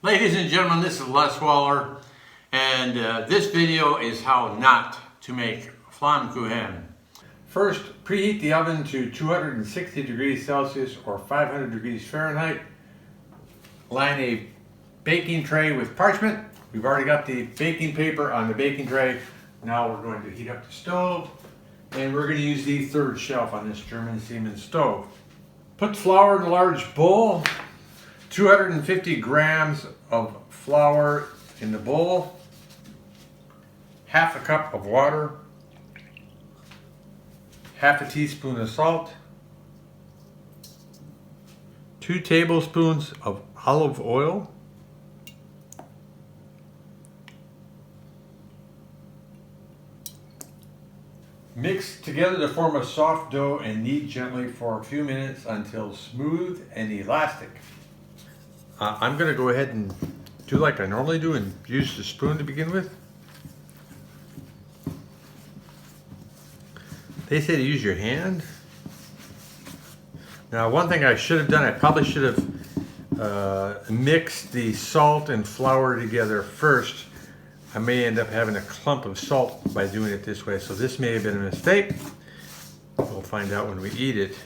Ladies and gentlemen, this is Les Waller, and this video is how not to make Flammkuchen. First, preheat the oven to 260 degrees Celsius or 500 degrees Fahrenheit. Line a baking tray with parchment. We've already got the baking paper on the baking tray. Now we're going to heat up the stove, and we're going to use the third shelf on this German Siemens stove. Put flour in a large bowl. 250 grams of flour in the bowl, half a cup of water, half a teaspoon of salt, 2 tablespoons of olive oil, mix together to form a soft dough and knead gently for a few minutes until smooth and elastic. I'm going to go ahead and do like I normally do and use the spoon to begin with. They say to use your hand. Now, one thing I should have done, I probably should have mixed the salt and flour together first. I may end up having a clump of salt by doing it this way, so this may have been a mistake. We'll find out when we eat it.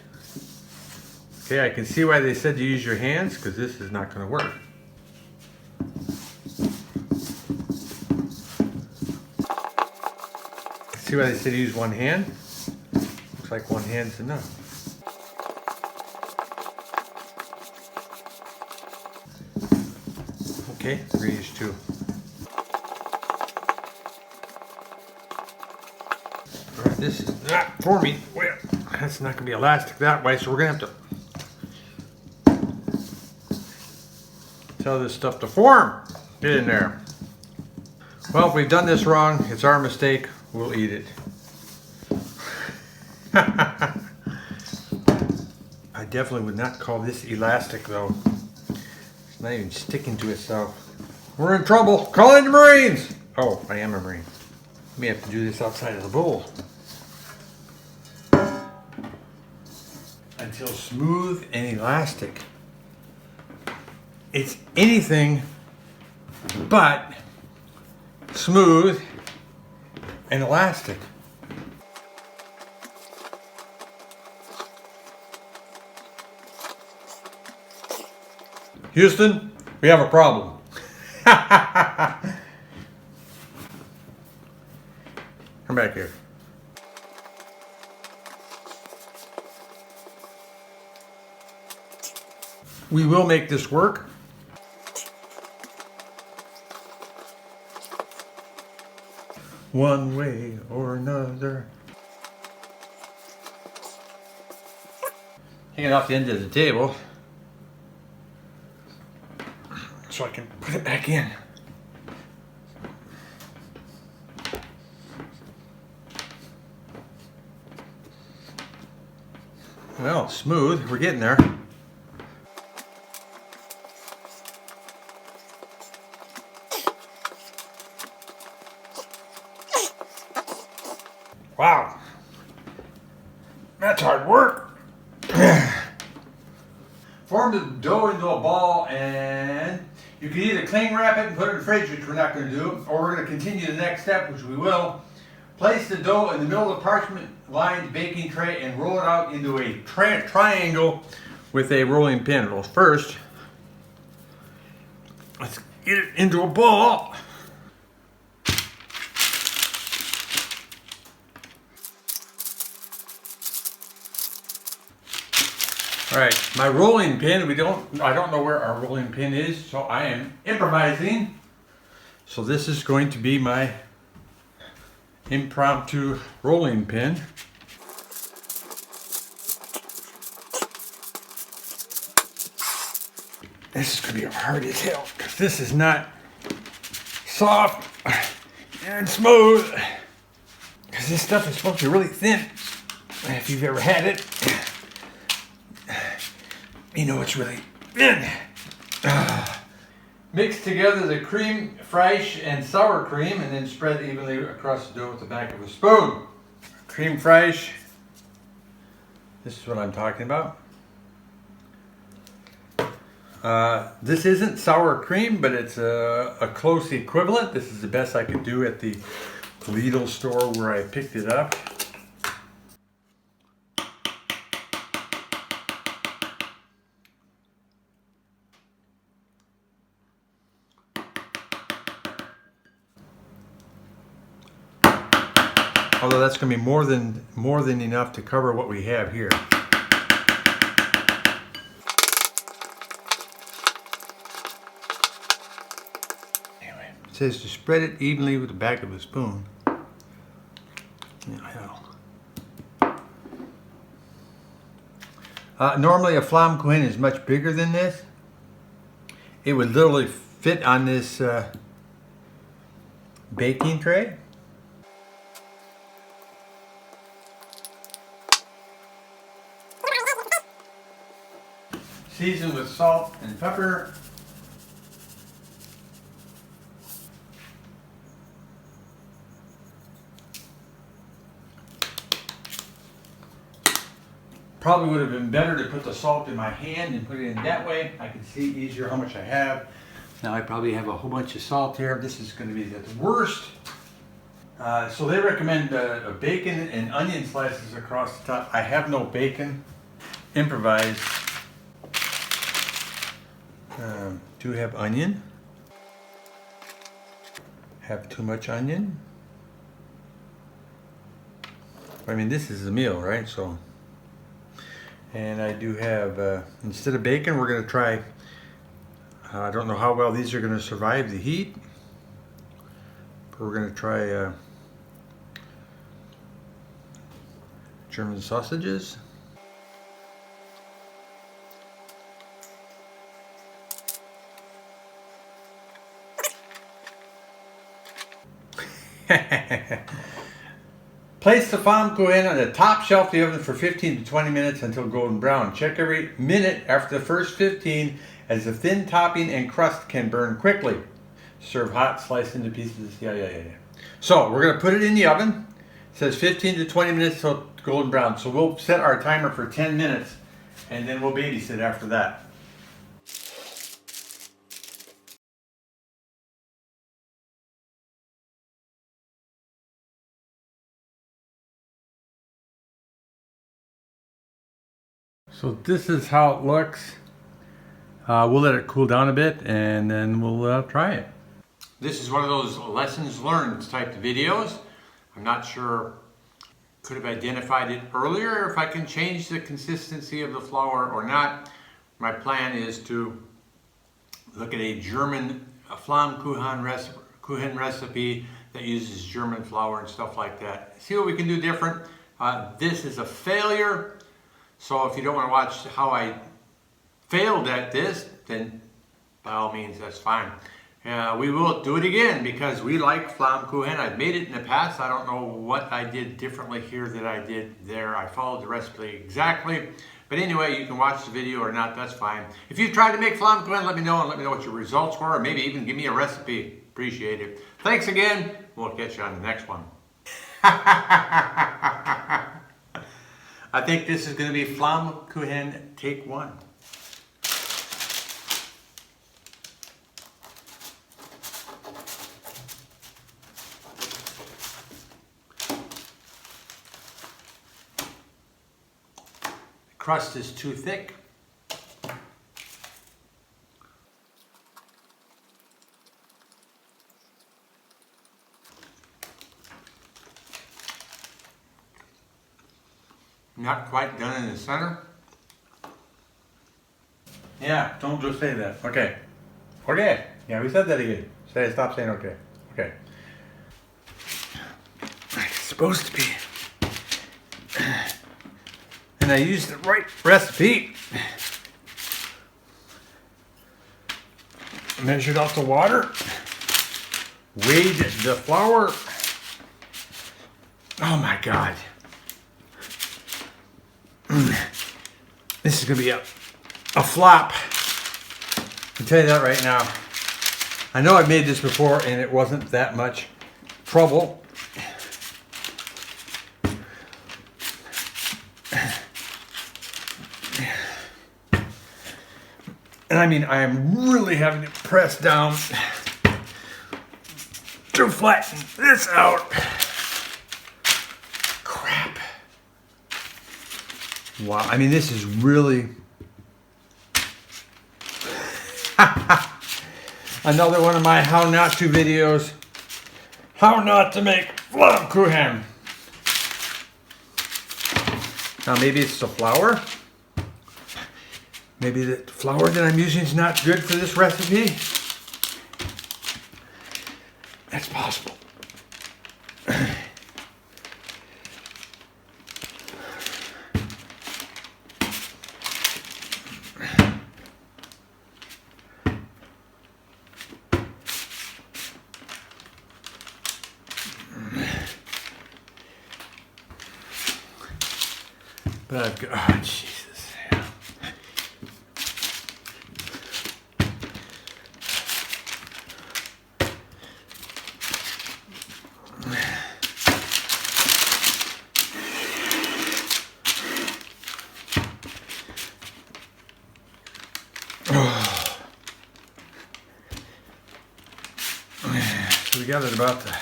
Okay, I can see why they said to use your hands, because this is not going to work. See why they said to use one hand? Looks like one hand's enough. Okay, we're going to use 2. Alright, this is not for me. Well, that's not going to be elastic that way, so we're going to have to tell this stuff to form. Get in there. Well, if we've done this wrong, it's our mistake. We'll eat it. I definitely would not call this elastic, though. It's not even sticking to itself. We're in trouble. Call in the Marines. Oh, I am a Marine. May have to do this outside of the bowl. Until smooth and elastic. It's anything but smooth and elastic. Houston, we have a problem. Come back here. We will make this work. One way or another. Hang it off the end of the table so I can put it back in. Well, smooth. We're getting there. Wow, that's hard work. Form the dough into a ball, and you can either cling wrap it and put it in the fridge, which we're not going to do, or we're going to continue the next step, which we will. Place the dough in the middle of the parchment-lined baking tray and roll it out into a triangle with a rolling pin. Well, first, let's get it into a ball. All right, my rolling pin, I don't know where our rolling pin is, so I am improvising. So this is going to be my impromptu rolling pin. This is going to be hard as hell, because this is not soft and smooth. Because this stuff is supposed to be really thin. If you've ever had it, you know it's really thin. Mix together the cream, fraîche, and sour cream, and then spread evenly across the dough with the back of a spoon. Cream fraîche. This is what I'm talking about. This isn't sour cream, but it's a close equivalent. This is the best I could do at the Lidl store where I picked it up. Although that's going to be more than enough to cover what we have here. Anyway, it says to spread it evenly with the back of a spoon. Normally a Flammkuchen is much bigger than this. It would literally fit on this baking tray. Season with salt and pepper. Probably would have been better to put the salt in my hand and put it in that way. I can see easier how much I have. Now I probably have a whole bunch of salt here. This is going to be the worst. So they recommend bacon and onion slices across the top. I have no bacon. Improvise. Do have onion. Have too much onion. I mean, this is a meal, right? So, and I do have, instead of bacon, we're going to try, I don't know how well these are going to survive the heat. But we're going to try German sausages. Place the Flammkuchen on the top shelf of the oven for 15 to 20 minutes until golden brown. Check every minute after the first 15 as the thin topping and crust can burn quickly. Serve hot, sliced into pieces. Yeah. So we're going to put it in the oven. It says 15 to 20 minutes till golden brown. So we'll set our timer for 10 minutes and then we'll babysit after that. So this is how it looks. We'll let it cool down a bit and then we'll try it. This is one of those lessons learned type of videos. I'm not sure, could have identified it earlier if I can change the consistency of the flour or not. My plan is to look at a German Flammkuchen recipe that uses German flour and stuff like that. See what we can do different. This is a failure. So if you don't want to watch how I failed at this, then by all means, that's fine. We will do it again because we like Flammkuchen. I've made it in the past. I don't know what I did differently here that I did there. I followed the recipe exactly. But anyway, you can watch the video or not, that's fine. If you've tried to make Flammkuchen, let me know and let me know what your results were, or maybe even give me a recipe. Appreciate it. Thanks again. We'll catch you on the next one. I think this is going to be Flammkuchen Take One. The crust is too thick. Not quite done in the center. Yeah, don't just say that. Okay. Okay. Yeah, we said that again. Stop saying okay. Okay. It's supposed to be. And I used the right recipe. Measured out the water. Weighed the flour. Oh my God. This is going to be a flop. I can tell you that right now. I know I've made this before and it wasn't that much trouble. And And I mean, I am really having to press down to flatten this out. Crap. Wow, I mean, this is really another one of my how not to videos. How not to make Flammkuchen. Now maybe it's the flour. Maybe the flour that I'm using is not good for this recipe. That's possible. But I've got, oh Jesus. Yeah. So we got it about the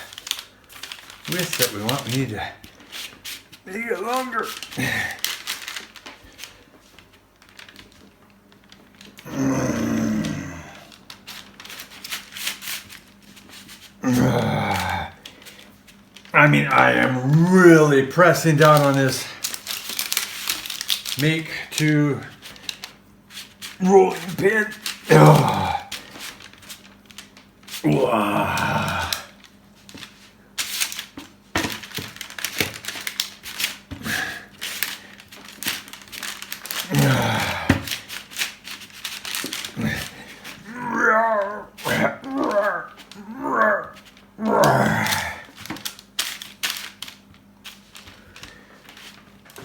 width that we want. We need to make it longer. I mean, I am really pressing down on this make to rolling pin. Wow.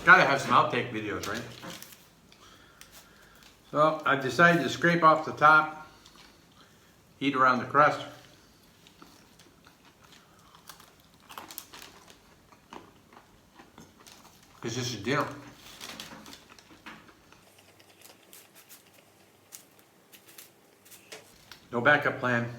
Gotta have some outtake videos, right? So I've decided to scrape off the top, eat around the crust. Because this is dinner. No backup plan.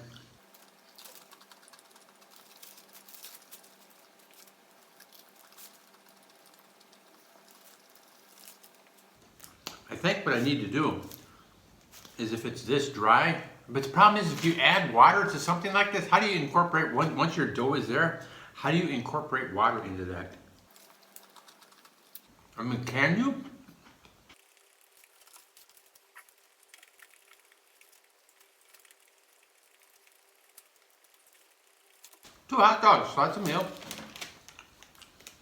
I think what I need to do is, if it's this dry, but the problem is if you add water to something like this, how do you incorporate, once your dough is there, how do you incorporate water into that? I mean, can you? 2 hot dogs, so that's a meal.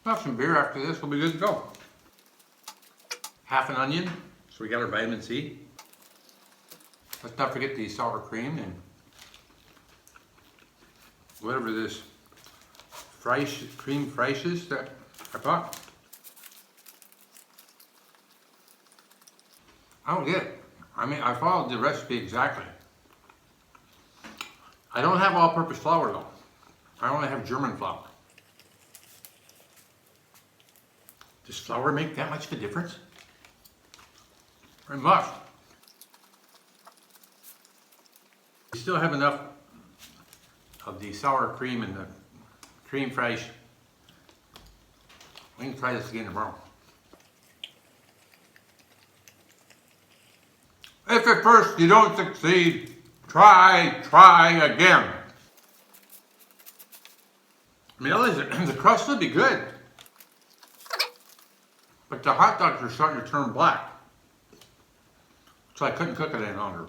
We'll have some beer after this, we'll be good to go. Half an onion, so we got our vitamin C. Let's not forget the sour cream and whatever this cream fraîche is that I bought. I don't get it. I mean, I followed the recipe exactly. I don't have all-purpose flour though. I only have German flour. Does flour make that much of a difference? Very much. We still have enough of the sour cream and the crème fraîche. We can try this again tomorrow. If at first you don't succeed, try again. I mean, the crust will be good, but the hot dogs are starting to turn black, so I couldn't cook it any longer.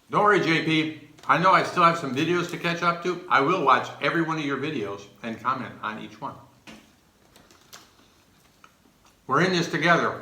Don't worry, JP. I know I still have some videos to catch up to. I will watch every one of your videos and comment on each one. We're in this together.